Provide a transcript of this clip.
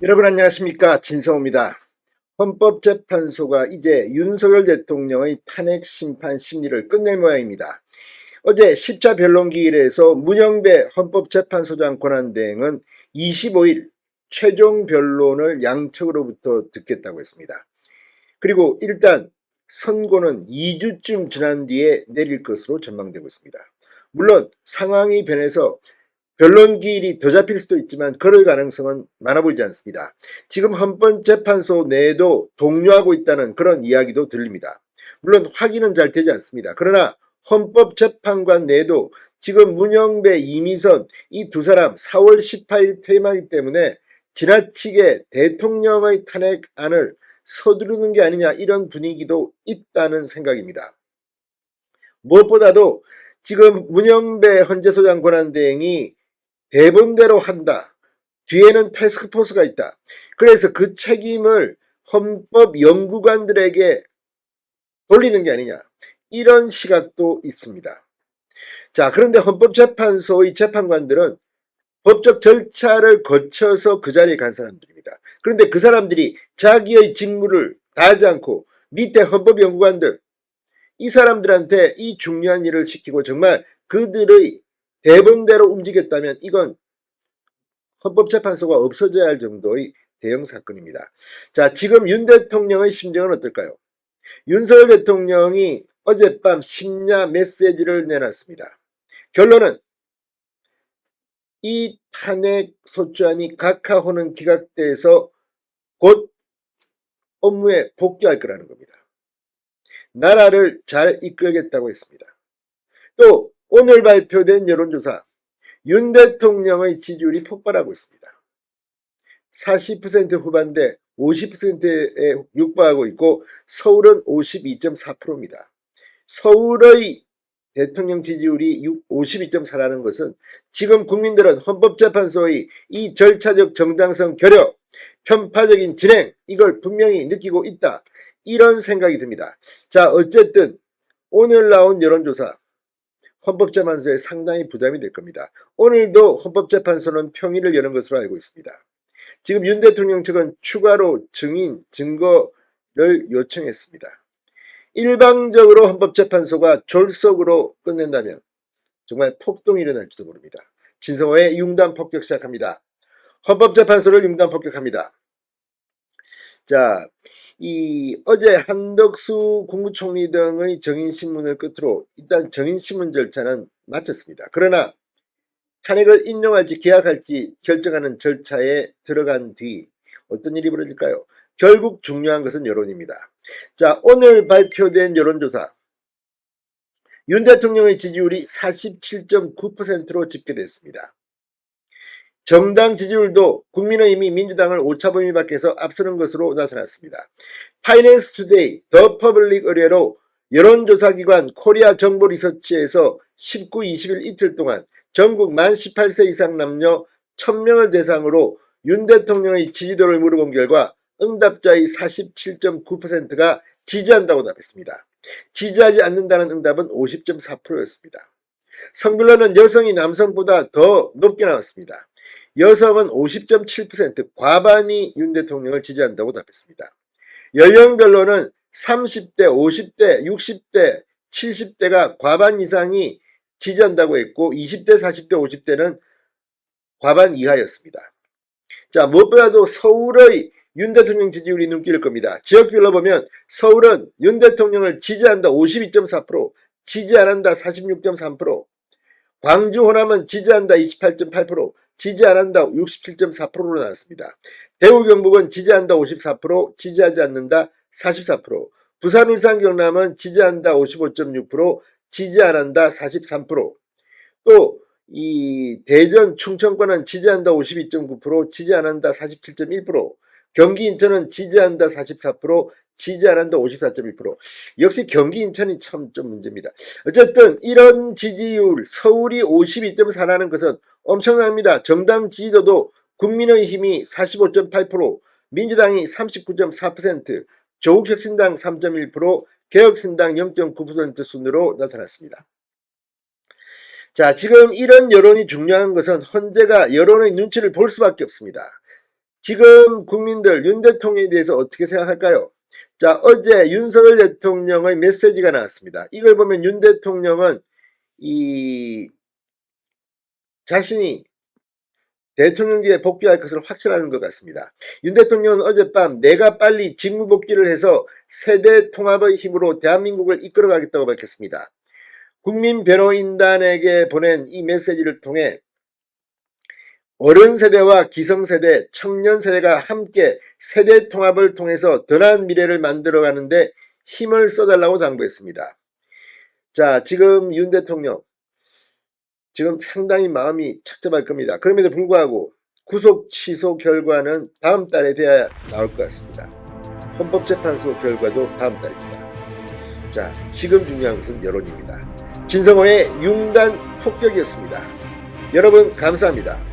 여러분 안녕하십니까, 진성호입니다. 헌법재판소가 이제 윤석열 대통령의 탄핵 심판 심리를 끝낼 모양입니다. 어제 10차 변론기일에서 문영배 헌법재판소장 권한대행은 25일 최종 변론을 양측으로부터 듣겠다고 했습니다. 그리고 일단 선고는 2주쯤 지난 뒤에 내릴 것으로 전망되고 있습니다. 물론 상황이 변해서 변론기일이 더 잡힐 수도 있지만 그럴 가능성은 많아 보이지 않습니다. 지금 헌법재판소 내에도 독려하고 있다는 그런 이야기도 들립니다. 물론 확인은 잘 되지 않습니다. 그러나 헌법재판관 내에도 지금 문영배, 이미선 이 두 사람 4월 18일 퇴임하기 때문에 지나치게 대통령의 탄핵안을 서두르는 게 아니냐, 이런 분위기도 있다는 생각입니다. 무엇보다도 지금 문영배 헌재소장 권한대행이 대본대로 한다, 뒤에는 태스크포스가 있다, 그래서 그 책임을 헌법연구관들에게 돌리는 게 아니냐, 이런 시각도 있습니다. 자, 그런데 헌법재판소의 재판관들은 법적 절차를 거쳐서 그 자리에 간 사람들입니다. 그런데 그 사람들이 자기의 직무를 다하지 않고 밑에 헌법연구관들, 이 사람들한테 이 중요한 일을 시키고 정말 그들의 대본대로 움직였다면 이건 헌법재판소가 없어져야 할 정도의 대형 사건입니다. 자, 지금 윤 대통령의 심정은 어떨까요? 윤석열 대통령이 어젯밤 심야 메시지를 내놨습니다. 결론은 이 탄핵 소추안이 각하호는 기각돼서 곧 업무에 복귀할 거라는 겁니다. 나라를 잘 이끌겠다고 했습니다. 또 오늘 발표된 여론조사, 윤 대통령의 지지율이 폭발하고 있습니다. 40% 후반대 50%에 육박하고 있고 서울은 52.4%입니다. 서울의 대통령 지지율이 52.4라는 것은 지금 국민들은 헌법재판소의 이 절차적 정당성 결여, 편파적인 진행, 이걸 분명히 느끼고 있다, 이런 생각이 듭니다. 자, 어쨌든 오늘 나온 여론조사 헌법재판소에 상당히 부담이 될 겁니다. 오늘도 헌법재판소는 평일을 여는 것으로 알고 있습니다. 지금 윤 대통령 측은 추가로 증인, 증거를 요청했습니다. 일방적으로 헌법재판소가 졸속으로 끝낸다면 정말 폭동이 일어날지도 모릅니다. 진성호의 융단 폭격 시작합니다. 헌법재판소를 융단 폭격합니다. 자, 어제 한덕수 국무총리 등의 정인신문을 끝으로 일단 정인신문 절차는 마쳤습니다. 그러나 탄핵을 인용할지 기각할지 결정하는 절차에 들어간 뒤 어떤 일이 벌어질까요? 결국 중요한 것은 여론입니다. 자, 오늘 발표된 여론조사, 윤 대통령의 지지율이 47.9%로 집계됐습니다. 정당 지지율도 국민의힘이 민주당을 오차 범위 밖에서 앞서는 것으로 나타났습니다. 파이낸스 투데이, 더 퍼블릭 의뢰로 여론조사기관 코리아 정보리서치에서 19, 20일 이틀 동안 전국 만 18세 이상 남녀 1000명을 대상으로 윤 대통령의 지지도를 물어본 결과 응답자의 47.9%가 지지한다고 답했습니다. 지지하지 않는다는 응답은 50.4%였습니다. 성별로는 여성이 남성보다 더 높게 나왔습니다. 여성은 50.7%, 과반이 윤 대통령을 지지한다고 답했습니다. 연령별로는 30대, 50대, 60대, 70대가 과반 이상이 지지한다고 했고 20대, 40대, 50대는 과반 이하였습니다. 자, 무엇보다도 서울의 윤 대통령 지지율이 눈길을 겁니다. 지역별로 보면 서울은 윤 대통령을 지지한다 52.4%, 지지 안한다 46.3%, 광주 호남은 지지한다 28.8%, 지지 안한다 67.4%로 나왔습니다. 대구 경북은 지지한다 54%, 지지하지 않는다 44%, 부산 울산 경남은 지지한다 55.6%, 지지 안한다 43%, 또 이 대전 충청권은 지지한다 52.9%, 지지 안한다 47.1%, 경기 인천은 지지한다 44%, 지지 안한다 54.1%. 역시 경기 인천이 참 좀 문제입니다. 어쨌든 이런 지지율, 서울이 52.4라는 것은 엄청납니다. 정당 지지도도 국민의힘이 45.8%, 민주당이 39.4%, 조국혁신당 3.1%, 개혁신당 0.9% 순으로 나타났습니다. 자, 지금 이런 여론이 중요한 것은 헌재가 여론의 눈치를 볼 수밖에 없습니다. 지금 국민들 윤 대통령에 대해서 어떻게 생각할까요? 자, 어제 윤석열 대통령의 메시지가 나왔습니다. 이걸 보면 윤 대통령은 자신이 대통령직에 복귀할 것을 확신하는 것 같습니다. 윤 대통령은 어젯밤 내가 빨리 직무복귀를 해서 세대 통합의 힘으로 대한민국을 이끌어가겠다고 밝혔습니다. 국민변호인단에게 보낸 이 메시지를 통해 어른 세대와 기성 세대, 청년 세대가 함께 세대 통합을 통해서 더 나은 미래를 만들어가는데 힘을 써달라고 당부했습니다. 자, 지금 윤 대통령 지금 상당히 마음이 착잡할 겁니다. 그럼에도 불구하고 구속 취소 결과는 다음 달에 돼야 나올 것 같습니다. 헌법재판소 결과도 다음 달입니다. 자, 지금 중요한 것은 여론입니다. 진성호의 융단 폭격이었습니다. 여러분 감사합니다.